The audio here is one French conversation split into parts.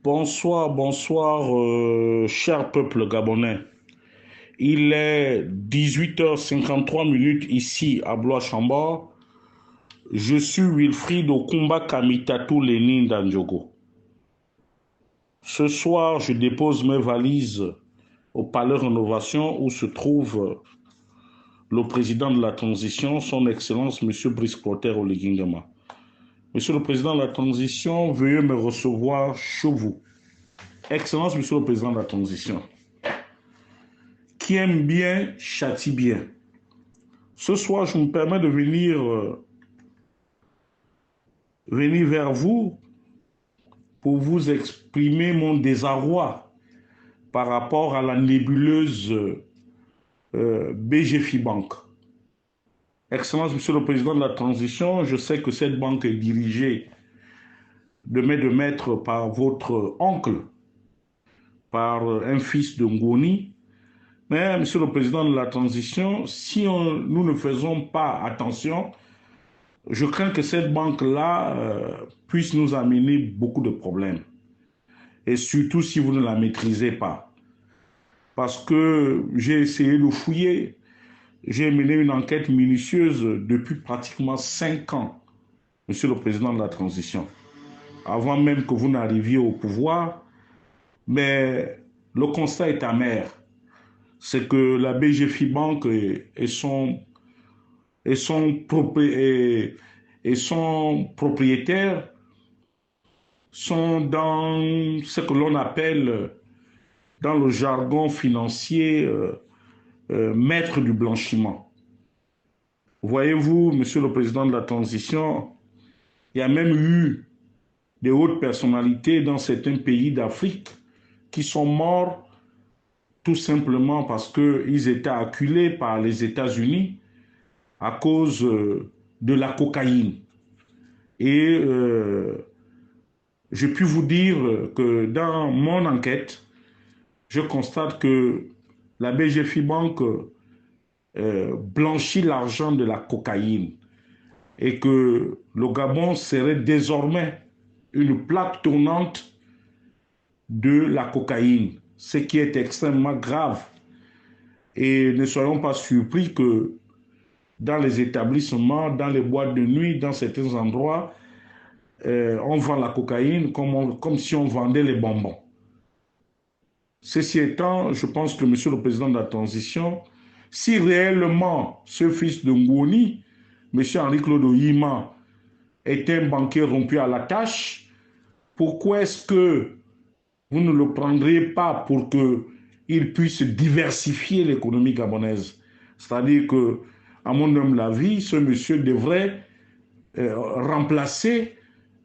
Bonsoir, bonsoir, cher peuple gabonais. Il est 18h53 ici à Blois-Chambord. Je suis Wilfried Okumba Kamitatou Lénine d'Andjogo. Ce soir, je dépose mes valises au Palais Rénovation où se trouve le président de la transition, son Excellence M. Brice Clotaire Oligingama. Monsieur le président de la transition, veuillez me recevoir chez vous. Excellence, Monsieur le président de la transition. Qui aime bien, châtie bien. Ce soir, je me permets de venir vers vous pour vous exprimer mon désarroi par rapport à la nébuleuse BGFI Bank. Excellence, Monsieur le Président de la Transition, je sais que cette banque est dirigée de maître par votre oncle, par un fils de Ngoni. Mais, Monsieur le Président de la Transition, si nous ne faisons pas attention, je crains que cette banque-là puisse nous amener beaucoup de problèmes. Et surtout si vous ne la maîtrisez pas. Parce que j'ai essayé de fouiller. J'ai mené une enquête minutieuse depuis pratiquement 5 ans, Monsieur le Président de la Transition. Avant même que vous n'arriviez au pouvoir. Mais le constat est amer. C'est que la BGFI Bank et son propriétaire sont dans ce que l'on appelle, dans le jargon financier, maître du blanchiment. Voyez-vous, Monsieur le Président de la Transition, il y a même eu des hautes personnalités dans certains pays d'Afrique qui sont morts tout simplement parce qu'ils étaient acculés par les États-Unis à cause de la cocaïne. Et je puis vous dire que dans mon enquête, je constate que la BGFI Bank blanchit l'argent de la cocaïne et que le Gabon serait désormais une plaque tournante de la cocaïne, ce qui est extrêmement grave. Et ne soyons pas surpris que dans les établissements, dans les boîtes de nuit, dans certains endroits, on vend la cocaïne comme si on vendait les bonbons. Ceci étant, je pense que Monsieur le Président de la Transition, si réellement ce fils de Ngoni, M. Henri-Claude Oyima, est un banquier rompu à la tâche, pourquoi est-ce que vous ne le prendriez pas pour qu'il puisse diversifier l'économie gabonaise? C'est-à-dire que, à mon humble avis, ce monsieur devrait remplacer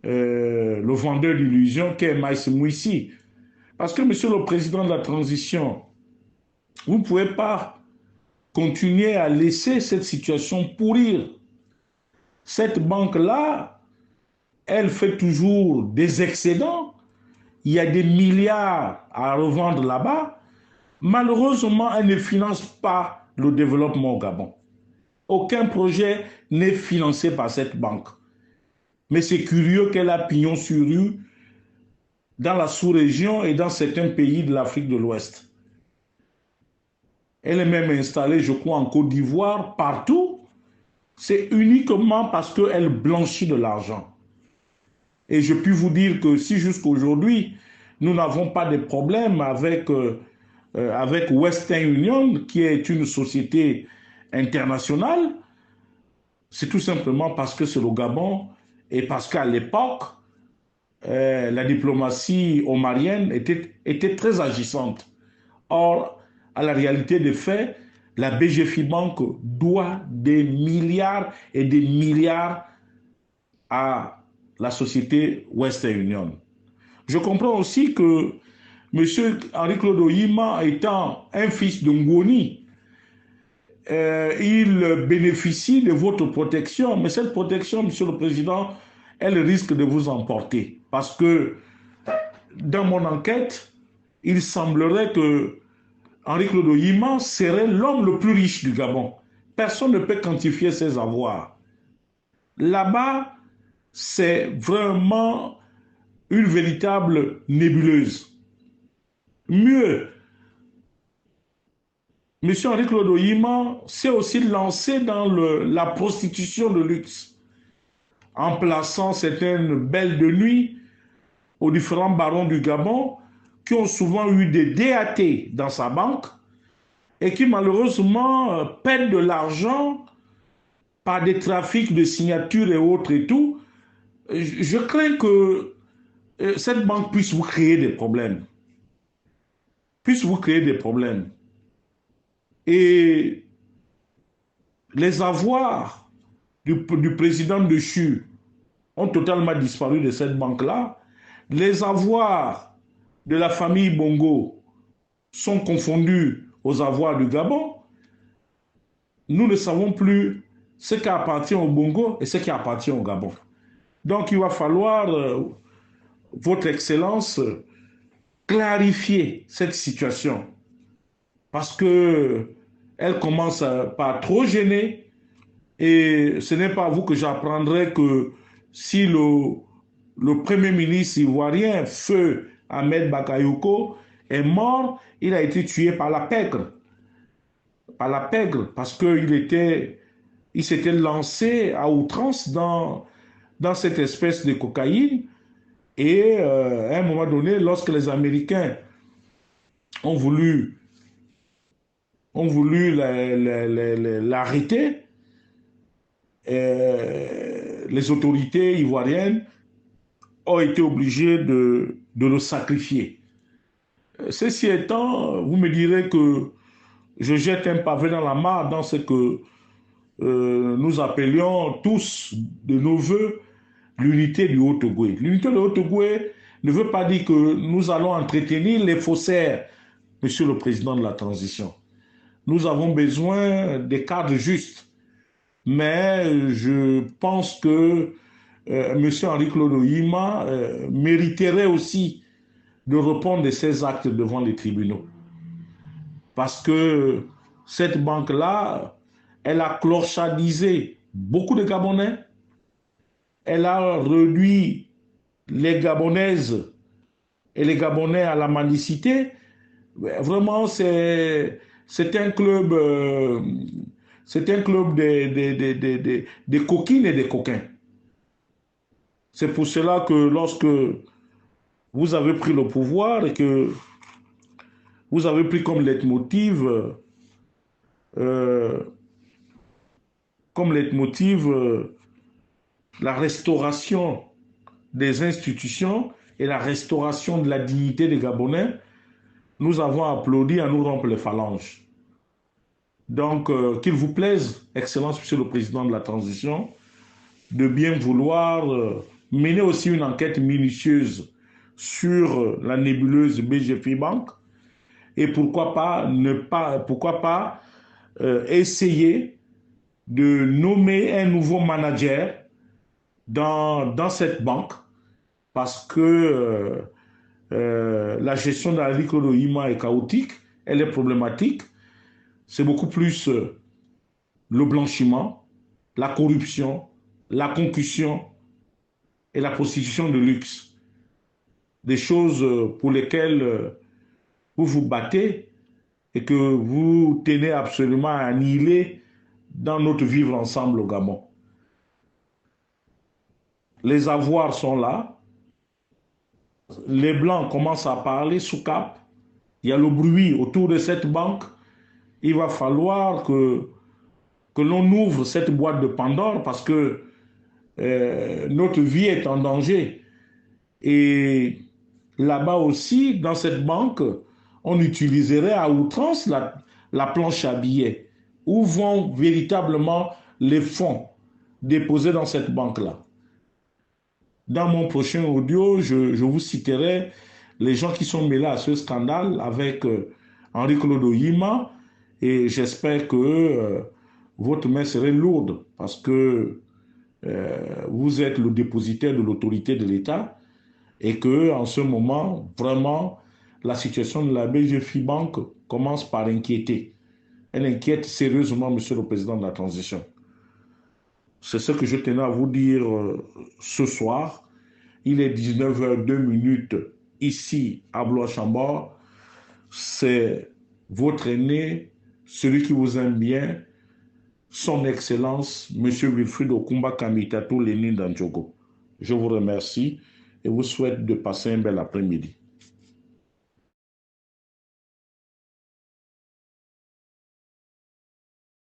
le vendeur d'illusions qu'est Maïs Mouissi. Parce que, Monsieur le Président de la Transition, vous ne pouvez pas continuer à laisser cette situation pourrir. Cette banque-là, elle fait toujours des excédents. Il y a des milliards à revendre là-bas. Malheureusement, elle ne finance pas le développement au Gabon. Aucun projet n'est financé par cette banque. Mais c'est curieux qu'elle a pignon sur rue dans la sous-région et dans certains pays de l'Afrique de l'Ouest. Elle est même installée, je crois, en Côte d'Ivoire, partout. C'est uniquement parce qu'elle blanchit de l'argent. Et je puis vous dire que si jusqu'aujourd'hui, nous n'avons pas de problème avec Western Union, qui est une société internationale, c'est tout simplement parce que c'est le Gabon et parce qu'à l'époque, la diplomatie omarienne était très agissante. Or, à la réalité des faits, la BGFI Bank doit des milliards et des milliards à la société Western Union. Je comprends aussi que M. Henri-Claude Oyima étant un fils de Ngoni, il bénéficie de votre protection, mais cette protection, Monsieur le Président, elle risque de vous emporter. Parce que dans mon enquête, il semblerait que Henri-Claude Oyima serait l'homme le plus riche du Gabon. Personne ne peut quantifier ses avoirs. Là-bas, c'est vraiment une véritable nébuleuse. Mieux, M. Henri-Claude Oyima s'est aussi lancé dans la prostitution de luxe, en plaçant certaines belles de nuit aux différents barons du Gabon qui ont souvent eu des DAT dans sa banque et qui malheureusement perdent de l'argent par des trafics de signatures et autres et tout. Je crains que cette banque puisse vous créer des problèmes. Puisse vous créer des problèmes. Et les avoirs du président de CHU ont totalement disparu de cette banque-là. Les avoirs de la famille Bongo sont confondus aux avoirs du Gabon. Nous ne savons plus ce qui appartient au Bongo et ce qui appartient au Gabon. Donc il va falloir, Votre Excellence, clarifier cette situation parce que elle commence par trop gêner et ce n'est pas à vous que j'apprendrai que si le Premier ministre ivoirien, Feu Ahmed Bakayoko, est mort, il a été tué par la pègre. Par la pègre, parce il s'était lancé à outrance dans cette espèce de cocaïne. Et à un moment donné, lorsque les Américains ont voulu l'arrêter, les autorités ivoiriennes ont été obligées de le sacrifier. Ceci étant, vous me direz que je jette un pavé dans la mare dans ce que nous appelions tous de nos voeux l'unité du Haut-Ogooué. L'unité du Haut-Ogooué ne veut pas dire que nous allons entretenir les faussaires, Monsieur le Président de la Transition. Nous avons besoin des cadres justes. Mais je pense que M. Henri-Claude Oyima mériterait aussi de répondre de ses actes devant les tribunaux. Parce que cette banque-là, elle a clochardisé beaucoup de Gabonais, elle a réduit les Gabonaises et les Gabonais à la mendicité. Vraiment, c'est un club, des coquines et des coquins. C'est pour cela que lorsque vous avez pris le pouvoir et que vous avez pris comme leitmotiv, euh, la restauration des institutions et la restauration de la dignité des Gabonais, nous avons applaudi à nous rompre les phalanges. Donc, qu'il vous plaise, Excellence, Monsieur le Président de la Transition, de bien vouloir mener aussi une enquête minutieuse sur la nébuleuse BGFI Bank et pourquoi pas essayer de nommer un nouveau manager dans cette banque parce que la gestion de la Claude Oyima est chaotique, elle est problématique. C'est beaucoup plus le blanchiment, la corruption, la concussion et la prostitution de luxe. Des choses pour lesquelles vous vous battez et que vous tenez absolument à annihiler dans notre vivre ensemble au Gabon. Les avoirs sont là. Les Blancs commencent à parler sous cap. Il y a le bruit autour de cette banque. Il va falloir que l'on ouvre cette boîte de Pandore parce que notre vie est en danger. Et là-bas aussi, dans cette banque, on utiliserait à outrance la planche à billets. Où vont véritablement les fonds déposés dans cette banque-là? Dans mon prochain audio, je vous citerai les gens qui sont mêlés à ce scandale avec Henri-Claude Oyima et j'espère que votre main serait lourde parce que vous êtes le dépositaire de l'autorité de l'État et que en ce moment, vraiment, la situation de la BGFI Bank commence par inquiéter. Elle inquiète sérieusement Monsieur le Président de la Transition. C'est ce que je tenais à vous dire ce soir. Il est 19h02 ici à Blois-Chambord. C'est votre aîné, celui qui vous aime bien, son Excellence, M. Wilfried Okumba Kamitatou Lénine Dandjogo. Je vous remercie et vous souhaite de passer un bel après-midi.